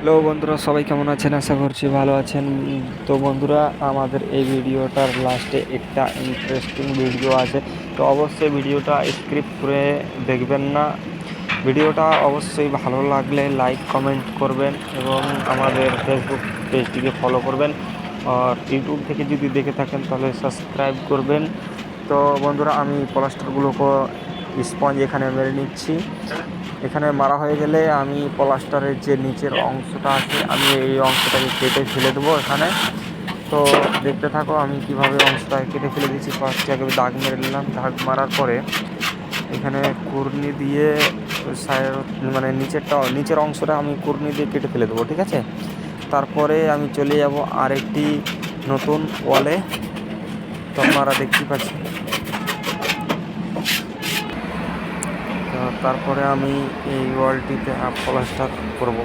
Hello বন্ধুরা, সবাই কেমন আছেন? আশা করছি ভালো আছেন। তো বন্ধুরা, আমাদের এই ভিডিওটার লাস্টে একটা ইন্টারেস্টিং ভিডিও আছে। তো অবশ্যই ভিডিওটা স্ক্রিপ্ট করে দেখবেন না। ভিডিওটা অবশ্যই ভালো লাগলে লাইক কমেন্ট করবেন এবং আমাদের ফেসবুক পেজটিকে ফলো করবেন। আর ইউটিউব থেকে যদি দেখে থাকেন তাহলে সাবস্ক্রাইব করবেন। তো বন্ধুরা, আমি প্লাস্টারগুলোকে স্পঞ্জ এখানে মেরে নিচ্ছি। এখানে মারা হয়ে গেলে আমি প্লাস্টারের যে নিচের অংশটা আছে আমি এই অংশটাকে কেটে ফেলে দেবো এখানে। তো দেখতে থাকো আমি কিভাবে অংশটাকে কেটে ফেলে দিচ্ছি। ফার্স্টে আগে দাগ মেরে নিলাম, দাগ মারার পরে এখানে কুর্নি দিয়ে মানে নিচের অংশটা আমি কুর্নি দিয়ে কেটে ফেলে দেবো, ঠিক আছে। তারপরে আমি চলে যাব আরেকটি নতুন ওয়ালে। তো আপনারা দেখতে পাচ্ছেন। তো তারপরে আমি এই ওয়ালটিতে প্লাস্টার করব।